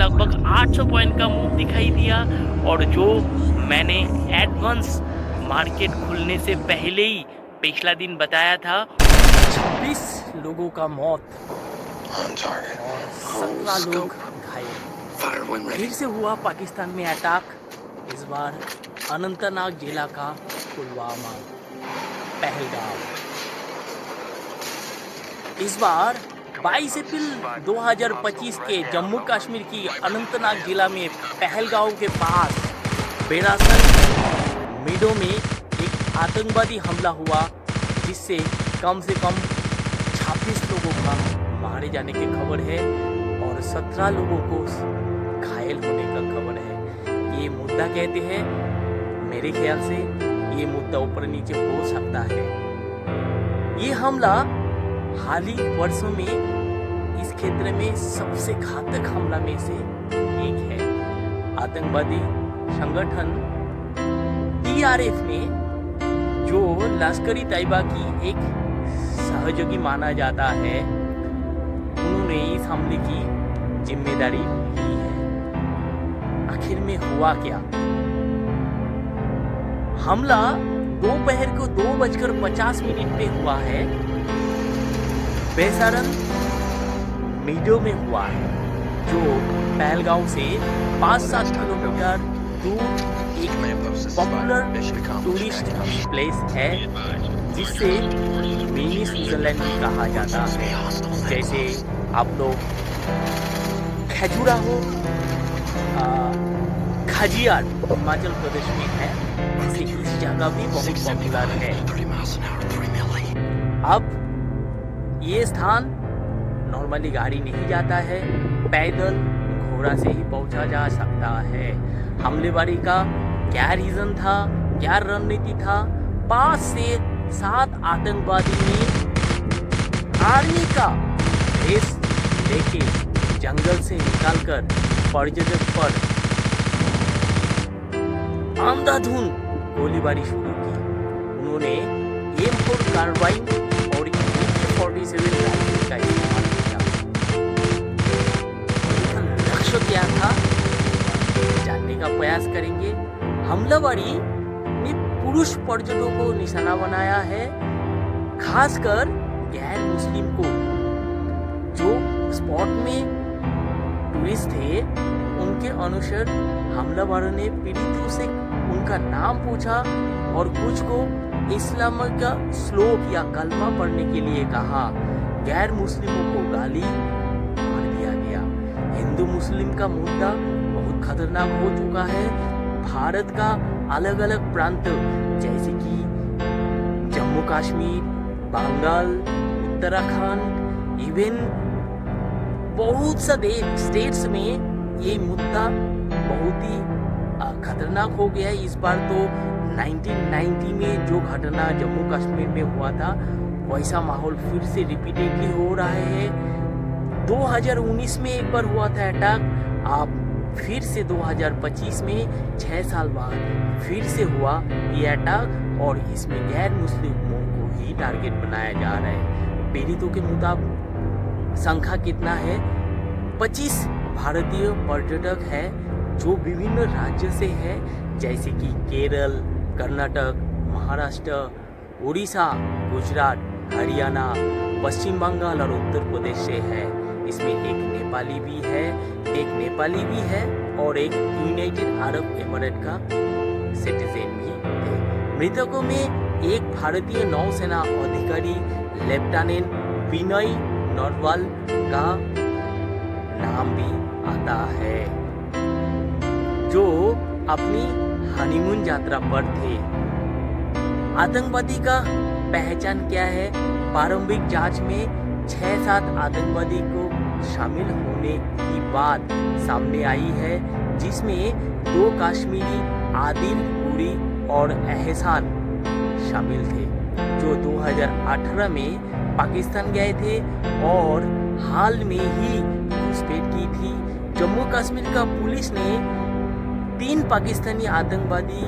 लगभग 800 पॉइंट का मूव दिखाई दिया। और जो मैंने एडवांस मार्केट खुलने से पहले ही पिछला दिन बताया था, 26 लोगों का मौत और 17 लोग घायल। फिर से हुआ पाकिस्तान में अटैक, इस बार अनंतनाग जिला का पुलवामा, पहलगाम। इस बार 22 अप्रैल 2025 के जम्मू कश्मीर की अनंतनाग जिला में पहलगांव के पास बेरासन मीडो में एक आतंकवादी हमला हुआ, जिससे कम से कम 26 लोगों का मारे जाने की खबर है और 17 लोगों को घायल होने का खबर है। ये मुद्दा कहते हैं, मेरे ख्याल से ये मुद्दा ऊपर नीचे हो सकता है। ये हमला हाल ही वर्षों में इस क्षेत्र में सबसे घातक हमला में से एक है। आतंकवादी संगठन टीआरएफ ने, जो लश्कर-ई तैयबा की एक सहयोगी माना जाता है, उन्होंने इस हमले की जिम्मेदारी ली है। आखिर में हुआ क्या? हमला दोपहर को 2:50 पे हुआ है। बेसारन मीडो में हुआ है, जो पहलगांव से 5-7 किलोमीटर दूर एक पॉपुलर टूरिस्ट प्लेस है, जिसे मिनी स्विट्जरलैंड भी कहा जाता है। जैसे आप लोग खजुराहो, खजियार हिमाचल प्रदेश में है, जैसे इस जगह भी बहुत पॉपुलर है। अब ये स्थान नॉर्मली गाड़ी नहीं जाता है, पैदल घोड़ा से ही पहुंचा जा सकता है। हमलेवारी का क्या रीजन था, क्या रणनीति था? 5 से 7 आतंकवादी ने आर्मी का भेष लेके जंगल से निकालकर पर्यटक पर अंधाधुंध गोलीबारी शुरू की। उन्होंने M4 कार्बाइन और AK-47 राइफल का इस्तेमाल किया। लक्ष्य क्या था, जानने का प्रयास करेंगे। हमलावरी ने पुरुष पर्यटकों को निशाना बनाया है, खासकर गैर मुस्लिम को। जो स्पॉट में टूरिस्ट थे, उनके अनुसार हमलावरों ने पीड़ितों से उनका नाम पूछा और कुछ को इस्लाम का श्लोक या कलमा पढ़ने के लिए कहा। गैर मुस्लिमों को गाली मार दिया गया। हिंदू मुस्लिम का मुद्दा बहुत खतरनाक हो चुका है। भारत का अलग अलग प्रांत, जैसे कि जम्मू कश्मीर, बंगाल, उत्तराखंड, इवन बहुत सारे स्टेट्स में ये मुद्दा बहुत ही खतरनाक हो गया है। इस बार तो 1990 में जो घटना जम्मू कश्मीर में हुआ था, वैसा माहौल फिर से रिपीटेडली हो रहा है। 2019 में एक बार हुआ था अटैक, अब फिर से 2025 में 6 साल बाद फिर से हुआ ये अटैक, और इसमें गैर मुस्लिमों को ही टारगेट बनाया जा रहा है। पीड़ितों के मुताबिक संख्या कितना है? 25 भारतीय पर्यटक है, जो विभिन्न राज्य से है, जैसे कि केरल, कर्नाटक, महाराष्ट्र, उड़ीसा, गुजरात, हरियाणा, पश्चिम बंगाल और उत्तर प्रदेश से है। इसमें एक नेपाली भी है और एक यूनाइटेड अरब एमिरेट का सिटीजन भी है। मृतकों में एक भारतीय नौसेना अधिकारी लेफ्टिनेंट विनय नरवाल का नाम भी आता है, जो अपनी हनीमून यात्रा पर थे। आतंकवादी का पहचान क्या है? प्रारंभिक जांच में 6-7 आतंकवादी को शामिल होने की बात सामने आई है, जिसमें 2 कश्मीरी आदिल पुरी और एहसान शामिल थे, जो 2018 में पाकिस्तान गए थे और हाल में ही घुसपैठ की थी। जम्मू कश्मीर का पुलिस ने 3 पाकिस्तानी आतंकवादी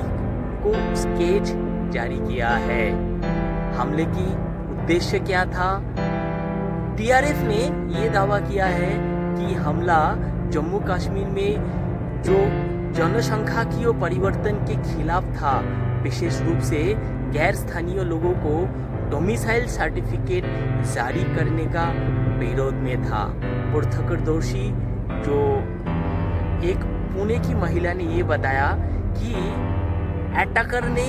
को स्केच जारी किया है। हमले की उद्देश्य क्या था? टीआरएफ ने ये दावा किया है कि हमला जम्मू कश्मीर में जो जनसंख्यिकीय परिवर्तन के खिलाफ था, विशेष रूप से गैर स्थानीय लोगों को डोमिसाइल सर्टिफिकेट जारी करने का विरोध में था। प्रत्यक्षदर्शी जो एक पुणे की महिला ने ये बताया कि अटैकर ने,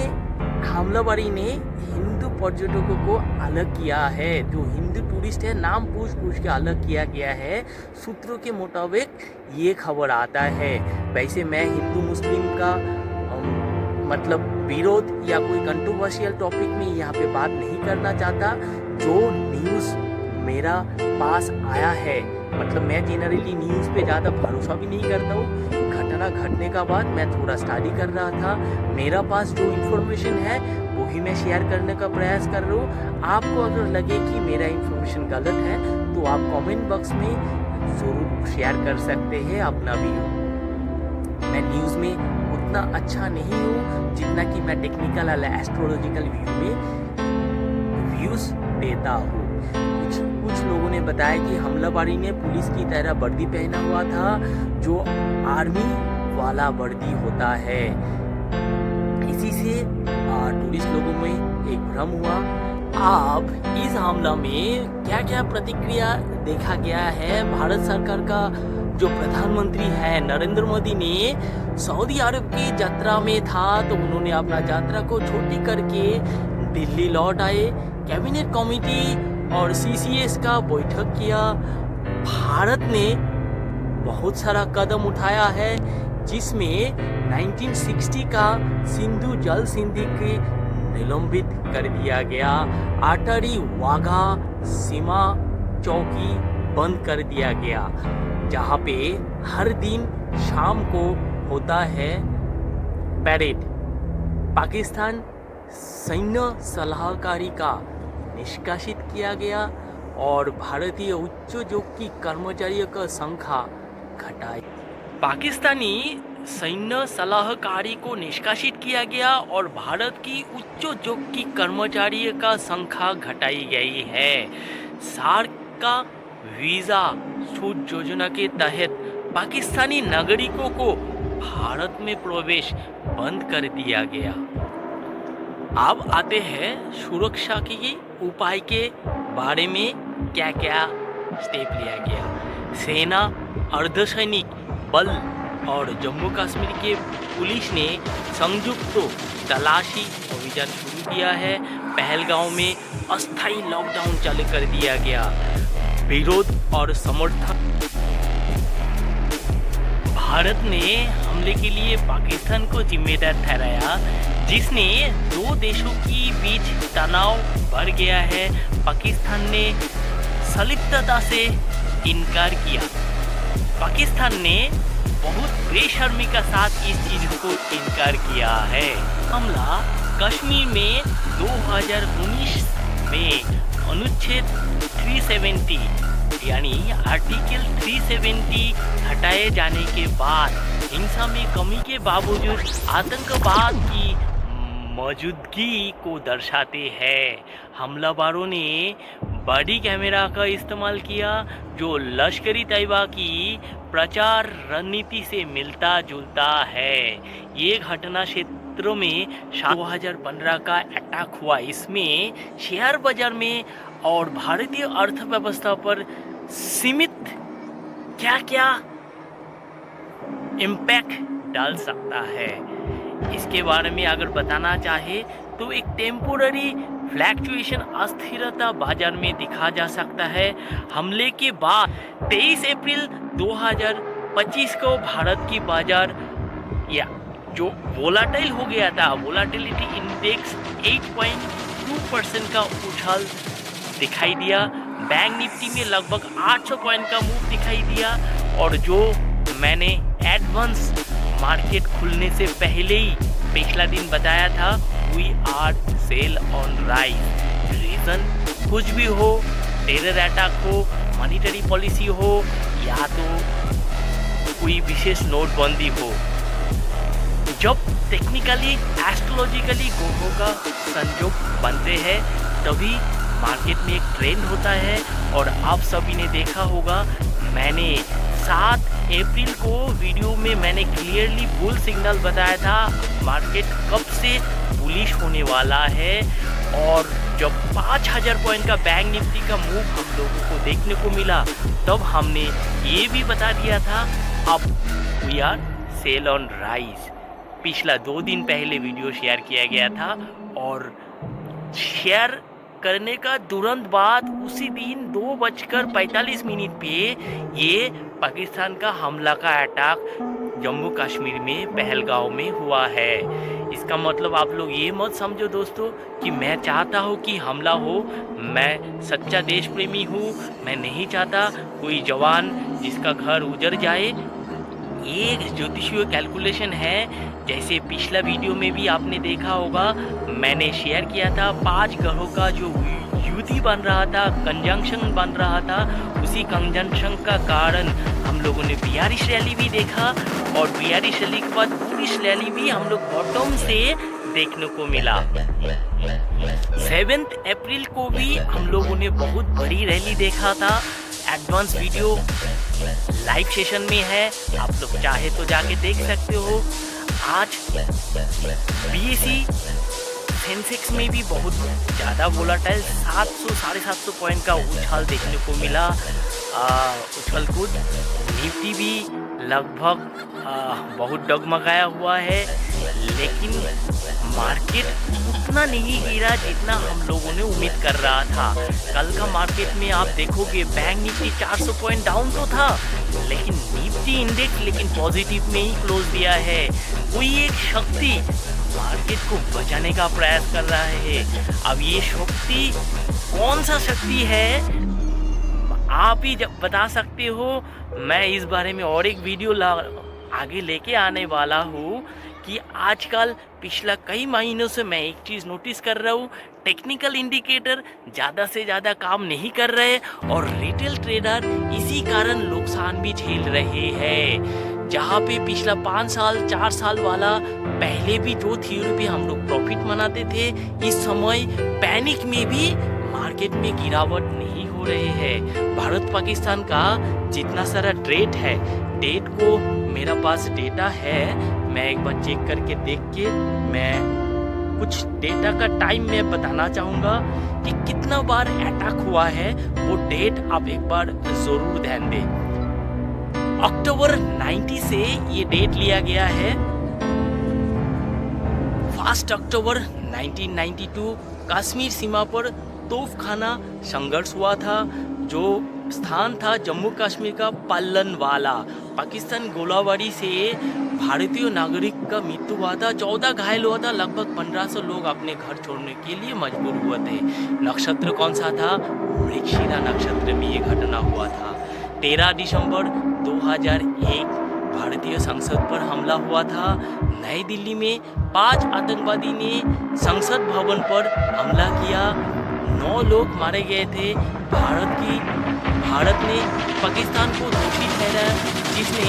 हमलावरी ने हिंदू पर्यटकों को अलग किया है, जो हिंदू टूरिस्ट है नाम पूछ के अलग किया गया है। सूत्रों के मुताबिक ये खबर आता है। वैसे मैं हिंदू मुस्लिम का मतलब विरोध या कोई कंट्रोवर्शियल टॉपिक में यहाँ पे बात नहीं करना चाहता। जो न्यूज़ मेरा पास आया है, मतलब मैं जनरली न्यूज़ पे ज़्यादा भरोसा भी नहीं करता हूँ। घटना घटने का बाद मैं थोड़ा स्टडी कर रहा था, मेरा पास जो इन्फॉर्मेशन है वो ही मैं शेयर करने का प्रयास कर रहा हूँ। आपको अगर लगे कि मेरा इन्फॉर्मेशन गलत है तो आप कमेंट बॉक्स में ज़रूर शेयर कर सकते हैं अपना व्यू। मैं न्यूज़ में उतना अच्छा नहीं हूँ जितना कि मैं टेक्निकल और एस्ट्रोलॉजिकल व्यू में व्यूज़ देता हूँ। कुछ लोगों ने बताया कि हमलावरी ने पुलिस की तरह वर्दी पहना हुआ था, जो आर्मी वाला वर्दी होता है। इसी से टूरिस्ट लोगों में एक भ्रम हुआ। अब इस हमला में क्या क्या प्रतिक्रिया देखा गया है। भारत सरकार का जो प्रधानमंत्री है नरेंद्र मोदी ने सऊदी अरब की यात्रा में था, तो उन्होंने अपना यात्रा को छोटी करके दिल्ली लौट आए। कैबिनेट कमेटी और CCS का बैठक किया। भारत ने बहुत सारा कदम उठाया है, जिसमें 1960 का सिंधु जल संधि के निलंबित कर दिया गया। अटारी वाघा सीमा चौकी बंद कर दिया गया, जहाँ पे हर दिन शाम को होता है पैरेड। पाकिस्तान सैन्य सलाहकारी का निष्कासित किया गया और भारतीय उच्च जोगी कर्मचारियों का संख्या घटाई। पाकिस्तानी सैन्य सलाहकारी को निष्कासित किया गया और भारत की उच्च जोगी कर्मचारियों का संख्या घटाई गई है। सार्क का वीजा छूट योजना के तहत पाकिस्तानी नागरिकों को भारत में प्रवेश बंद कर दिया गया। अब आते हैं सुरक्षा के उपाय के बारे में क्या क्या स्टेप लिया गया। सेना, अर्धसैनिक बल और जम्मू कश्मीर के पुलिस ने संयुक्त तलाशी अभियान शुरू किया है। पहलगांव में अस्थायी लॉकडाउन चालू कर दिया गया। विरोध और समर्थन। भारत ने हमले के लिए पाकिस्तान को जिम्मेदार ठहराया, जिसने दो देशों के बीच तनाव बढ़ गया है। पाकिस्तान ने संलिप्तता से इनकार किया। पाकिस्तान ने बहुत बेशर्मी के साथ इस चीज को इनकार किया है। हमला कश्मीर में 2019 में अनुच्छेद 370 यानी आर्टिकल 370 हटाए जाने के बाद हिंसा में कमी के बावजूद आतंकवाद की मौजूदगी को दर्शाते हैं। हमलावरों ने बॉडी कैमरा का इस्तेमाल किया, जो लश्करी तैयबा की प्रचार रणनीति से मिलता जुलता है। ये घटना क्षेत्रों में 2015 का अटैक हुआ। इसमें शेयर बाजार में और भारतीय अर्थव्यवस्था पर सीमित क्या क्या इम्पैक्ट डाल सकता है, इसके बारे में अगर बताना चाहे तो एक टेम्पोररी फ्लैक्चुएशन अस्थिरता बाजार में दिखा जा सकता है। हमले के बाद 23 अप्रैल 2025 को भारत की बाजार या जो वोलाटाइल हो गया था, वोलाटिलिटी इंडेक्स 8.2% का उछाल दिखाई दिया। बैंक निफ्टी में लगभग 800 पॉइंट का मूव दिखाई दिया और जो मैंने एडवांस मार्केट खुलने से पहले ही पिछला दिन बताया था, we are sell on rise. Reason कुछ भी हो, टेरर अटैक हो, मॉनिटरी पॉलिसी हो या तो कोई विशेष नोटबंदी हो, जब टेक्निकली एस्ट्रोलॉजिकली ग्रहों का संयोग बनते हैं तभी मार्केट में एक ट्रेंड होता है। और आप सभी ने देखा होगा, मैंने 7 अप्रैल को वीडियो में मैंने क्लियरली बुल सिग्नल बताया था, मार्केट कब से बुलिश होने वाला है। और जब 5000 पॉइंट का बैंक निफ्टी का मूव हम लोगों को देखने को मिला, तब हमने ये भी बता दिया था अब we are sell on rise. पिछला 2 दिन पहले वीडियो शेयर किया गया था और शेयर करने का तुरंत बाद उसी दिन 2:45 पे ये पाकिस्तान का हमला का अटैक जम्मू कश्मीर में पहलगांव में हुआ है। इसका मतलब आप लोग ये मत समझो दोस्तों कि मैं चाहता हूँ कि हमला हो। मैं सच्चा देश प्रेमी हूँ, मैं नहीं चाहता कोई जवान जिसका घर उजड़ जाए। ये ज्योतिषीय कैलकुलेशन है। जैसे पिछला वीडियो में भी आपने देखा होगा, मैंने शेयर किया था 5 ग्रहों का जो युति बन रहा था, कंजंक्शन बन रहा था, उसी कंजंक्शन का कारण हम लोगों ने बियारिश रैली भी देखा और बियारिश रैली के बाद बुलिश रैली भी हम लोग बॉटम से देखने को मिला। 7 अप्रैल को भी हम लोगों ने बहुत बड़ी रैली देखा था। एडवांस वीडियो लाइव सेशन में है, आप लोग चाहे तो जाके देख सकते हो। आज बीएसई सेंसेक्स में भी बहुत ज़्यादा वोलाटाइल 700-750 पॉइंट का उछाल देखने को मिला। उछल कूद निफ्टी भी लगभग बहुत डगमगाया हुआ है, लेकिन मार्केट उतना नहीं गिरा जितना हम लोगों ने उम्मीद कर रहा था। कल का मार्केट में आप देखोगे बैंक निफ्टी 400 पॉइंट डाउन तो था, लेकिन निफ्टी इंडेक्स लेकिन पॉजिटिव में ही क्लोज दिया है। कोई एक शक्ति मार्केट को बचाने का प्रयास कर रहा है। अब ये शक्ति कौन सा शक्ति है आप ही बता सकते हो। मैं इस बारे में और एक वीडियो आगे लेके आने वाला हूँ कि आजकल पिछला कई महीनों से मैं एक चीज़ नोटिस कर रहा हूँ, टेक्निकल इंडिकेटर ज़्यादा से ज़्यादा काम नहीं कर रहे और रिटेल ट्रेडर इसी कारण नुकसान भी झेल रहे हैं। जहाँ पे पिछला 5 साल 4 साल वाला पहले भी जो थ्योरी पे हम लोग प्रॉफिट मनाते थे, इस समय पैनिक में भी मार्केट में गिरावट नहीं हो रहे हैं। भारत पाकिस्तान का जितना सारा ट्रेड है, डेट को मेरा पास डेटा है, मैं एक बार चेक करके देख के मैं कुछ डेटा का टाइम मैं बताना चाहूँगा कि कितना बार अटैक हुआ है। वो डेट आप एक बार ज़रूर ध्यान दें। अक्टूबर 90 से ये डेट लिया गया है। 1 अक्टूबर 1992 कश्मीर सीमा पर तोफखाना संघर्ष हुआ था, जो स्थान था जम्मू कश्मीर का पल्लनवाला। पाकिस्तान गोलाबारी से भारतीय नागरिक का मृत्यु हुआ था, 14 घायल हुआ था, लगभग 1500 लोग अपने घर छोड़ने के लिए मजबूर हुए थे। नक्षत्र कौन सा था? मृगशिरा नक्षत्र में ये घटना हुआ था। 13 दिसंबर 2001 भारतीय संसद पर हमला हुआ था। नई दिल्ली में 5 आतंकवादी ने संसद भवन पर हमला किया, 9 लोग मारे गए थे। भारत ने पाकिस्तान को दोषी ठहराया, जिसने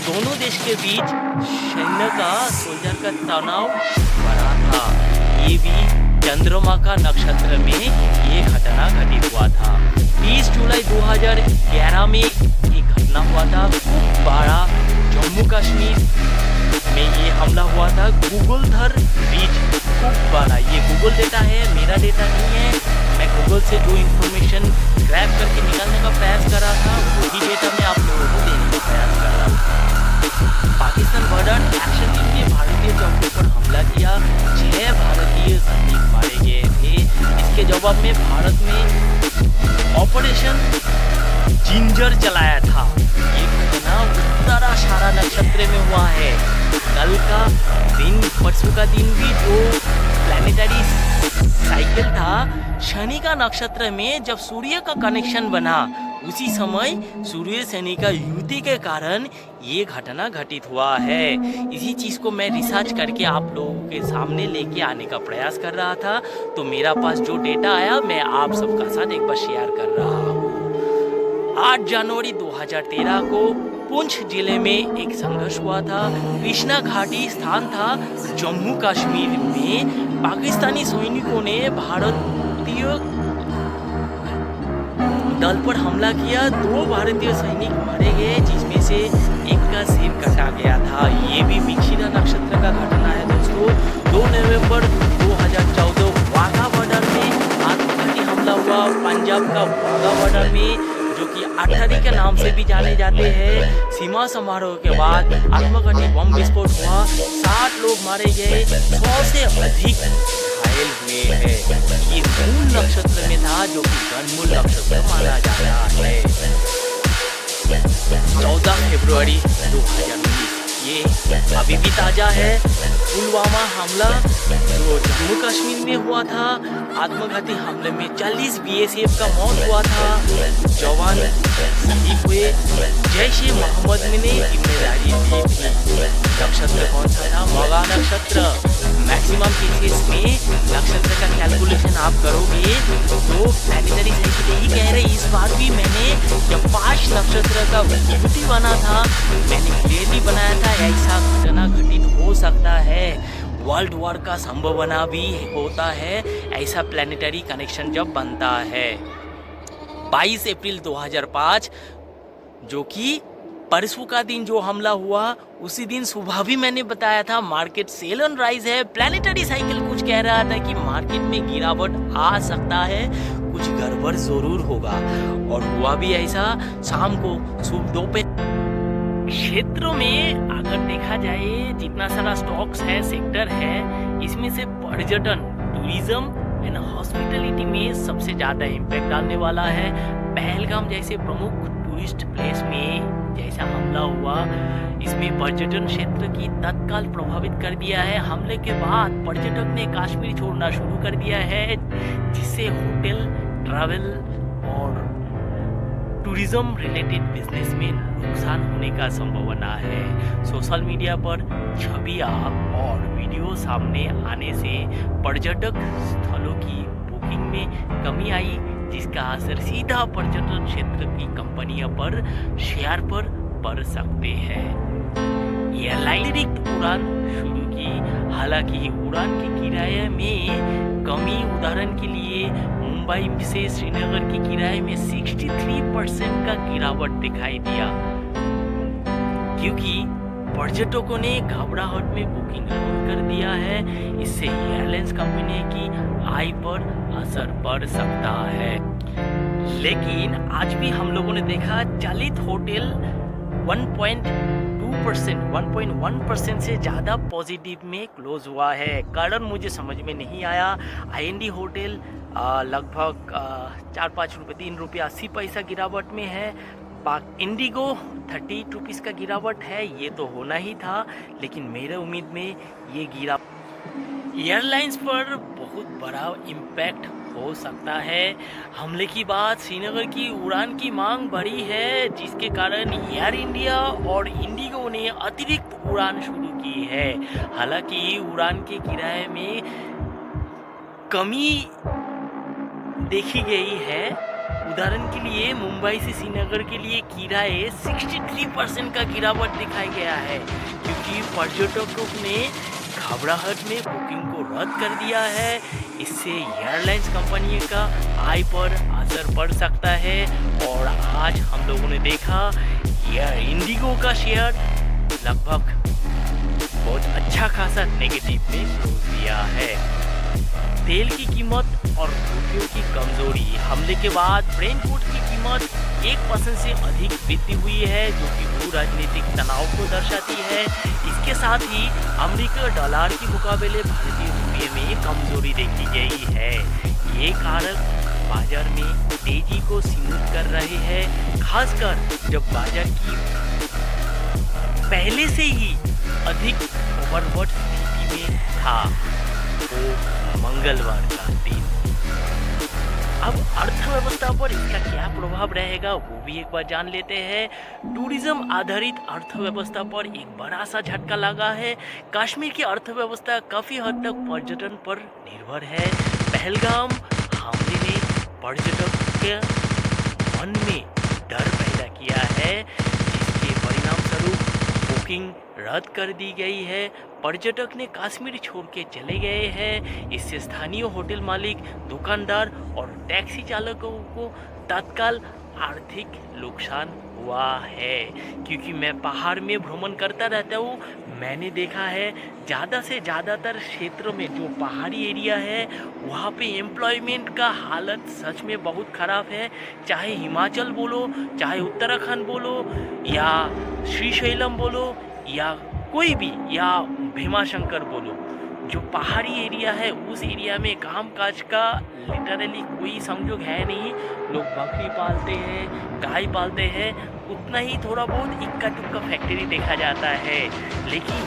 दोनों देश के बीच सैन्य का सोल्जर का तनाव बढ़ा था। ये भी चंद्रमा का नक्षत्र में ये घटना घटित हुआ था। 20 जुलाई 2011 में एक घटना हुआ था, कुपवाड़ा जम्मू कश्मीर में ये हमला हुआ था। गूगलधर बीच कुपवाड़ा, ये गूगल डेटा है, मेरा डेटा नहीं है। मैं गूगल से जो इन्फॉर्मेशन ग्रैब करके निकालने का प्रयास कर रहा था, वही डेटा मैं आप लोगों को देने का प्रयास कर रहा था। पाकिस्तान बॉर्डर एक्शन टीम ने भारतीय चौकियों पर हमला किया, 6 भारतीय सैनिक मारे गए थे। इसके जवाब में भारत ने ऑपरेशन जिंजर चलाया था। ये घटना उत्तराषाढ़ा नक्षत्र में हुआ है। कल का दिन, परसों का दिन भी जो प्लैनेटरी साइकिल था शनि का नक्षत्र में, जब सूर्य का कनेक्शन बना, उसी समय सूर्य शनि का युति के कारण ये घटना घटित हुआ है। इसी चीज़ को मैं रिसर्च करके आप लोगों के सामने लेके आने का प्रयास कर रहा था। तो मेरा पास जो डेटा आया मैं आप सबका साथ एक बार शेयर कर रहा हूँ। 8 जनवरी 2013 को पुंछ जिले में एक संघर्ष हुआ था। कृष्णा घाटी स्थान था जम्मू कश्मीर में। पाकिस्तानी सैनिकों ने भारतीय दल पर हमला किया, 2 भारतीय सैनिक मारे गए, जिसमें से एक का सिर कटा गया था। ये भी मृगशिरा नक्षत्र का घटना है दोस्तों। 2 नवंबर 2014 वाघा बॉर्डर में आत्मघाती हमला हुआ, पंजाब का वाघा बॉर्डर में, जो कि अट्ठारी के नाम से भी जाने जाते हैं। सीमा समारोह के बाद आत्मघाती बम विस्फोट हुआ, 60 लोग मारे गए, 100 से अधिक घायल हुए हैं। ये मूल नक्षत्र में था, जो कि गणमूल नक्षत्र माना जाता है। 14 फरवरी 2019 ये अभी भी ताजा है। पुलवामा हमला जो जम्मू कश्मीर में हुआ था, आत्मघाती हमले में 40 बीएसएफ का मौत हुआ था, जवान शहीद हुए। जैश ए मोहम्मद ने जिम्मेदारी ली थी। नक्षत्र कौन सा था? मगा नक्षत्र। मैक्सिमम केसेस में नक्षत्र का कैलकुलेशन आप करोगे तो प्लैनेटरी साइकिल यही कह रहे, इस बार भी मैंने जब 5 नक्षत्र का गिनती बना था, मैंने क्लियरली बनाया था ऐसा घटना घटित हो सकता है। वर्ल्ड वॉर का संभावना भी होता है ऐसा प्लैनेटरी कनेक्शन जब बनता है। 22 अप्रैल 2005 जो कि परसों का दिन जो हमला हुआ, उसी दिन सुबह भी मैंने बताया था मार्केट सेल ऑन राइज है। प्लैनेटरी साइकिल कुछ कह रहा था कि मार्केट में गिरावट आ सकता है, कुछ गड़बड़ जरूर होगा, और हुआ भी ऐसा। शाम को सुबह दोपहर क्षेत्रों में अगर देखा जाए, जितना सारा स्टॉक्स है, सेक्टर है, इसमें से पर्यटन, टूरिज्म एंड हॉस्पिटलिटी में सबसे ज़्यादा इम्पैक्ट डालने वाला है। पहलगाम जैसे प्रमुख टूरिस्ट प्लेस में जैसा हमला हुआ, इसमें पर्यटन क्षेत्र की तत्काल प्रभावित कर दिया है। हमले के बाद पर्यटक ने कश्मीर छोड़ना शुरू कर दिया है, जिससे होटल, ट्रैवल और टूरिज्म रिलेटेड बिजनेस में नुकसान होने का संभावना है। सोशल मीडिया पर छवियां और वीडियो सामने आने से पर्यटक स्थलों की बुकिंग में कमी आई, जिसका असर सीधा पर्यटन क्षेत्र की कंपनियों पर, शेयर पर पड़ सकते हैं। एयरलाइन अतिरिक्त उड़ान शुरू की, हालांकि उड़ान के किराए में कमी, उदाहरण के लिए मुंबई से श्रीनगर के किराए में 63% का गिरावट दिखाई दिया, क्योंकि पर्यटकों ने घबराहट में बुकिंग रद्द कर दिया है। इससे एयरलाइंस कंपनी की आय पर असर पड़ सकता है। लेकिन आज भी हम लोगों ने देखा चालित होटल 1.1% से ज़्यादा पॉजिटिव में क्लोज हुआ है। कारण मुझे समझ में नहीं आया। IND होटल लगभग 4-5 रुपये, 3 रुपये 80 पैसा गिरावट में है। इंडिगो 30 रुपीज़ का गिरावट है, ये तो होना ही था, लेकिन मेरे उम्मीद में ये गिरा एयरलाइंस पर बहुत बड़ा इम्पैक्ट हो सकता है। हमले की बाद श्रीनगर की उड़ान की मांग बढ़ी है, जिसके कारण एयर इंडिया और इंडिगो ने अतिरिक्त उड़ान शुरू की है। हालांकि उड़ान के किराए में कमी देखी गई है। उदाहरण के लिए मुंबई से श्रीनगर के लिए किराए 63% का गिरावट दिखाया गया है, क्योंकि पर्यटकों ने घबराहट में बुकिंग को रद्द कर दिया है। इससे एयरलाइंस कंपनी का आय पर असर पड़ सकता है। और आज हम लोगों ने देखा इंडिगो का शेयर लगभग बहुत अच्छा खासा नेगेटिव में क्लोज दिया है। तेल की कीमत और रुपयों की कमजोरी, हमले के बाद ब्रेंट की कीमत 1% से अधिक वृद्धि हुई है, जो कि भू राजनीतिक तनाव को दर्शाती है। इसके साथ ही अमेरिकी डॉलर के मुकाबले भारतीय रुपये में कमजोरी देखी गई है। ये कारक बाजार में तेजी को सीमित कर रहे हैं, खासकर जब बाजार की पहले से ही अधिक ओवरबॉट स्थिति में था। तो मंगलवार का दिन। अब अर्थव्यवस्था पर इसका क्या प्रभाव रहेगा वो भी एक बार जान लेते हैं। टूरिज्म आधारित अर्थव्यवस्था पर एक बड़ा सा झटका लगा है। कश्मीर की अर्थव्यवस्था काफ़ी हद तक पर्यटन पर निर्भर है। पहलगाम हमले ने पर्यटक के मन में डर पैदा किया है, जिसके परिणाम स्वरूप बुकिंग रद्द कर दी गई है। पर्यटक ने कश्मीर छोड़ के चले गए हैं। इससे स्थानीय होटल मालिक, दुकानदार और टैक्सी चालकों को तत्काल आर्थिक नुकसान हुआ है। क्योंकि मैं पहाड़ में भ्रमण करता रहता हूँ, मैंने देखा है ज़्यादा से ज़्यादातर क्षेत्रों में जो पहाड़ी एरिया है वहाँ पे एम्प्लॉयमेंट का हालत सच में बहुत ख़राब है। चाहे हिमाचल बोलो, चाहे उत्तराखंड बोलो, या श्रीशैलम बोलो, या कोई भी, या भीमाशंकर बोलो, जो पहाड़ी एरिया है उस एरिया में काम काज का लिटरली कोई संयोग है नहीं। लोग बकरी पालते हैं, गाय पालते हैं, उतना ही थोड़ा बहुत इक्का दुक्का फैक्ट्री देखा जाता है। लेकिन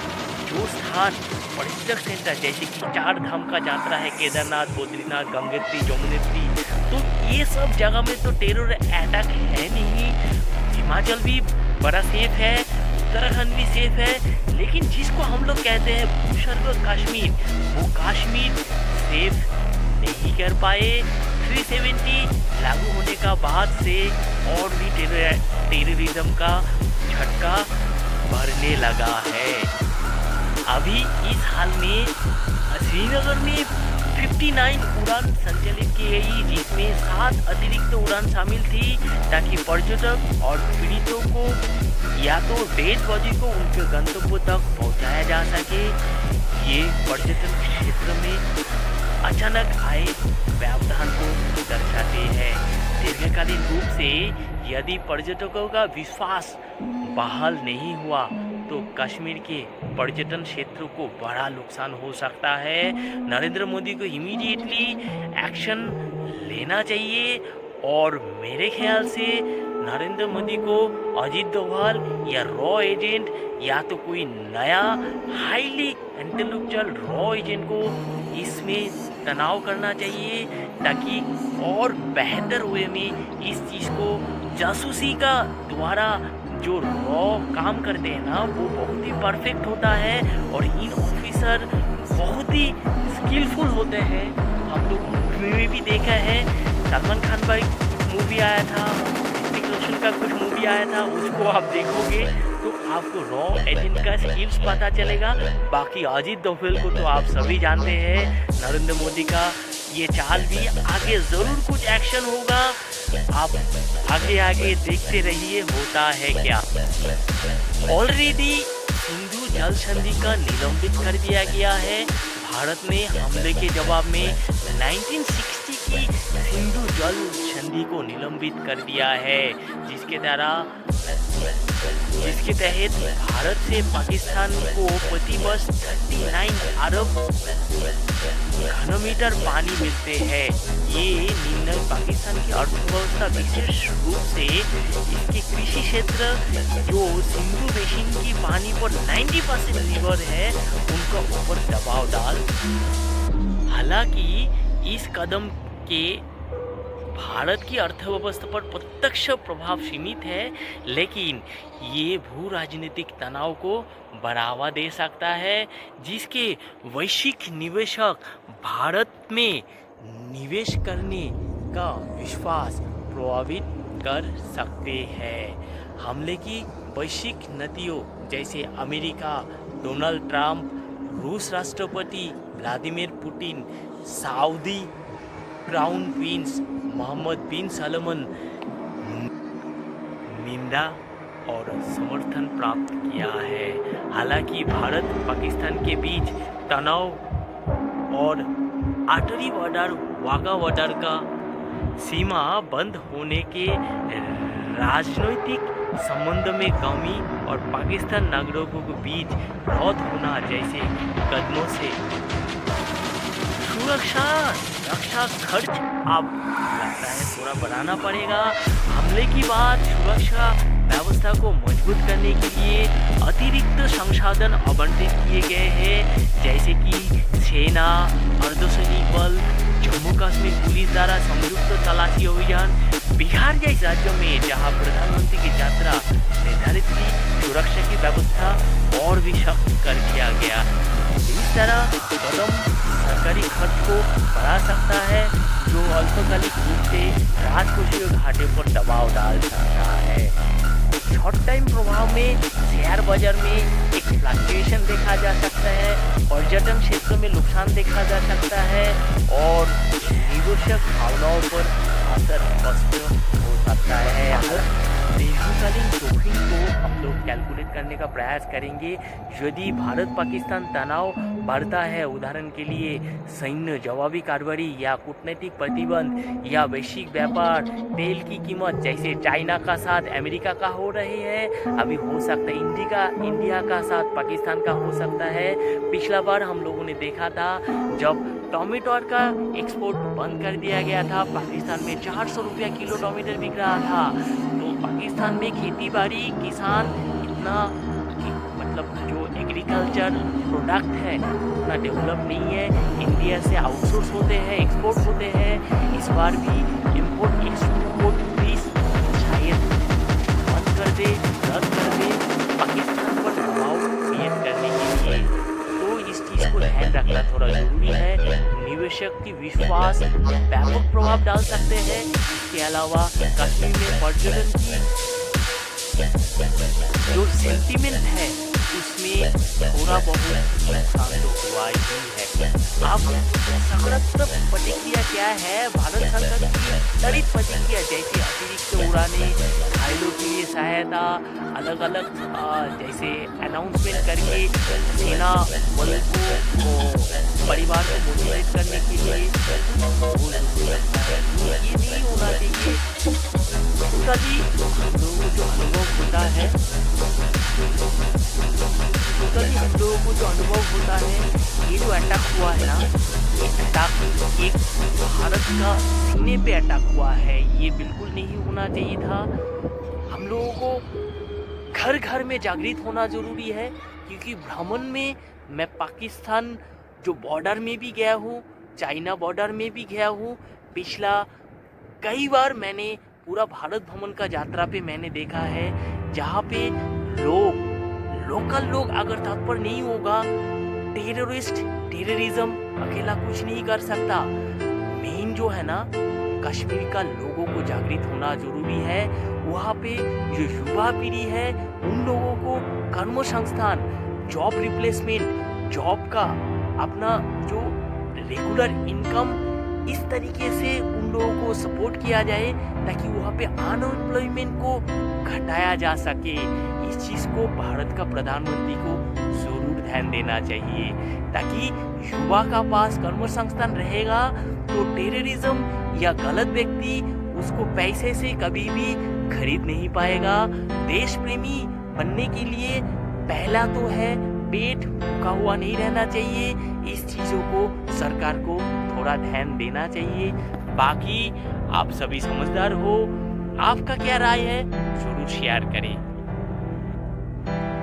जो स्थान पर्यटक सेंटर जैसे कि चार धाम का यात्रा है, केदारनाथ, बद्रीनाथ, गंगोत्री, यमुनोत्री, तो ये सब जगह में तो टेरर अटैक है नहीं। हिमाचल भी बड़ा सेफ है, उत्तराखंड भी सेफ है, लेकिन जिसको हम लोग कहते हैं भूस्वर्ग कश्मीर, वो कश्मीर सेफ नहीं कर पाए। 370 लागू होने का बाद से और भी टेररिज्म का झटका बढ़ने लगा है। अभी इस हाल में श्रीनगर में 59 उड़ान संचालित की गई, जिसमें 7 अतिरिक्त उड़ान शामिल थी, ताकि पर्यटक और पीड़ितों को या तो डेड बॉडी को उनके गंतव्य तक पहुंचाया जा सके। ये पर्यटन क्षेत्र में अचानक आए व्यवधान को दर्शाते हैं। दीर्घकालीन रूप से यदि पर्यटकों का विश्वास बहाल नहीं हुआ तो कश्मीर के पर्यटन क्षेत्र को बड़ा नुकसान हो सकता है। नरेंद्र मोदी को इमीडिएटली एक्शन लेना चाहिए, और मेरे ख्याल से नरेंद्र मोदी को अजीत डोभाल या रॉ एजेंट या तो कोई नया हाईली इंटेलेक्चुअल रॉ एजेंट को इसमें तनाव करना चाहिए, ताकि और बेहतर वे में इस चीज़ को जासूसी का द्वारा जो रॉ काम करते हैं ना, वो बहुत ही परफेक्ट होता है और इन ऑफिसर बहुत ही स्किलफुल होते हैं। हम लोग मूवी में भी देखा है, सलमान खान का एक मूवी आया था, ऋतिक रोशन का कुछ मूवी आया था, उसको आप देखोगे तो आपको रॉ एजेंट का स्किल्स पता चलेगा। बाकी अजीत डोभाल को तो आप सभी जानते हैं, नरेंद्र मोदी का ये चाल भी आगे ज़रूर कुछ एक्शन होगा। आप आगे आगे देखते रहिए होता है क्या। ऑलरेडी सिंधु जल संधि का निलंबित कर दिया गया है। भारत ने हमले के जवाब में 1960 की सिंधु जल संधि को निलंबित कर दिया है, जिसके तहत भारत से पाकिस्तान को प्रति वर्ष 39 अरब घनमीटर पानी मिलते हैं। ये निर्णय पाकिस्तान की अर्थव्यवस्था विशेष रूप से इसके कृषि क्षेत्र जो सिंधु बेसिन की पानी पर 90% निर्भर है, उनका ऊपर दबाव डाल। हालांकि इस कदम के भारत की अर्थव्यवस्था पर प्रत्यक्ष प्रभाव सीमित है, लेकिन ये भू राजनीतिक तनाव को बढ़ावा दे सकता है, जिसके वैश्विक निवेशक भारत में निवेश करने का विश्वास प्रभावित कर सकते हैं। हमले की वैश्विक नीतियों जैसे अमेरिका, डोनाल्ड ट्रंप, रूस राष्ट्रपति Vladimir Putin, Saudi crown prince Mohammed bin Salman निंदा और समर्थन प्राप्त किया है। हालांकि भारत पाकिस्तान के बीच तनाव और आटरी बॉर्डर वाघा बॉर्डर का सीमा बंद होने के राजनीतिक संबंध में कमी और पाकिस्तान नागरिकों के बीच रद्द होना जैसे कदमों से रक्षा खर्च अब लगता है थोड़ा बढ़ाना पड़ेगा। हमले की बाद सुरक्षा व्यवस्था को मजबूत करने के लिए अतिरिक्त संसाधन आवंटित किए गए हैं, जैसे कि सेना, अर्धसैनिक बल, जम्मू कश्मीर पुलिस द्वारा संयुक्त तलाशी अभियान। बिहार जैसे राज्यों में जहां प्रधानमंत्री की यात्रा निर्धारित थी, सुरक्षा की व्यवस्था और भी सख्त कर दिया गया। इस तरह कदम सरकारी खर्च को बढ़ा सकता है, जो अल्पकालिक रूप से राजकोषीय घाटे पर दबाव डाल सकता है। शॉर्ट टाइम प्रभाव में शेयर बाजार में एक फ्लक्चुएशन देखा जा सकता है, पर्यटन क्षेत्र में नुकसान देखा जा सकता है और निवेशक भावनाओं पर असर स्पष्ट हो सकता है। अगर दीर्घकालीन जोखिम को हम लोग कैलकुलेट करने का प्रयास करेंगे, यदि भारत पाकिस्तान तनाव बढ़ता है, उदाहरण के लिए सैन्य जवाबी कार्रवाई या कूटनीतिक प्रतिबंध या वैश्विक व्यापार, तेल की कीमत जैसे चाइना का साथ अमेरिका का हो रही है, अभी हो सकता है इंडिया का साथ पाकिस्तान का हो सकता है। पिछला बार हम लोगों ने देखा था जब टमाटर का एक्सपोर्ट बंद कर दिया गया था, पाकिस्तान में 400 रुपया किलो टमाटर बिक रहा था। तो पाकिस्तान में खेती बाड़ी किसान इतना मतलब जो एग्रीकल्चर प्रोडक्ट है उतना डेवलप नहीं है। इंडिया से आउटसोर्स होते हैं, एक्सपोर्ट होते हैं। इस बार भी इम्पोर्ट एक्सपोर्ट फीस शायद बंद कर दे, रद्द कर दे, पाकिस्तान पर दबाव क्रिएट करने के लिए। तो इस चीज़ को ध्यान रखना थोड़ा ज़रूरी है। निवेशक की विश्वास व्यापक प्रभाव डाल सकते हैं। इसके अलावा कश्मीर में पर्यटन की जो सेंटीमेंट है उसमें थोड़ा बहुत नुकसान तो हुआ ही है। अब सकारात्मक प्रतिक्रिया क्या है? भारत सरकार की त्वरित प्रतिक्रिया जैसे अतिरिक्त उड़ानें, घायलों के लिए सहायता, अलग अलग जैसे अनाउंसमेंट करके सेना बल को परिवार को मोटिवेट करने के लिए ये नहीं होना चाहिए। कभी हम लोगों को जो अनुभव होता है ये जो अटैक हुआ है ना, ये अटैक एक भारत का सीने पे अटैक हुआ है, ये बिल्कुल नहीं होना चाहिए था। हम लोगों को घर घर में जागृत होना ज़रूरी है, क्योंकि भ्रमण में मैं पाकिस्तान जो बॉर्डर में भी गया हूँ, चाइना बॉर्डर में भी गया हूँ। पिछला कई बार मैंने पूरा भारत भ्रमण का यात्रा पे मैंने देखा है, जहाँ पे लोकल लोग अगर तत्पर नहीं होगा, टेररिज्म अकेला कुछ नहीं कर सकता। मेन जो है ना, कश्मीर का लोगों को जागृत होना जरूरी है। वहाँ पे जो युवा पीढ़ी है उन लोगों को कर्म संस्थान, जॉब रिप्लेसमेंट, जॉब का अपना जो रेगुलर इनकम, इस तरीके से उन लोगों को सपोर्ट किया जाए ताकि वहाँ पे अनएम्प्लॉयमेंट को घटाया जा सके। इस चीज़ को भारत का प्रधानमंत्री को जरूर ध्यान देना चाहिए, ताकि युवा का पास कर्म संस्थान रहेगा तो टेररिज्म या गलत व्यक्ति उसको पैसे से कभी भी खरीद नहीं पाएगा। देश प्रेमी बनने के लिए पहला तो है पेट भूखा हुआ नहीं रहना चाहिए। इस चीज़ों को सरकार को थोड़ा ध्यान देना चाहिए। बाकी आप सभी समझदार हो, आपका क्या राय है जरूर शेयर करें।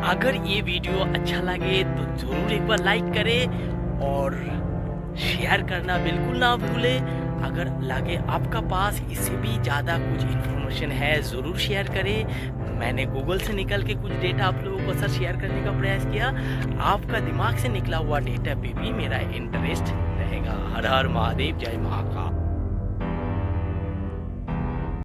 अगर ये वीडियो अच्छा लगे तो जरूर एक बार लाइक करें और शेयर करना बिल्कुल ना भूलें। अगर लगे आपका पास इससे भी ज़्यादा कुछ इन्फॉर्मेशन है ज़रूर शेयर करें। मैंने गूगल से निकल के कुछ डेटा आप लोगों के साथ शेयर करने का प्रयास किया। आपका दिमाग से निकला हुआ डेटा पे भी मेरा इंटरेस्ट रहेगा। हर हर महादेव, जय महाकाल।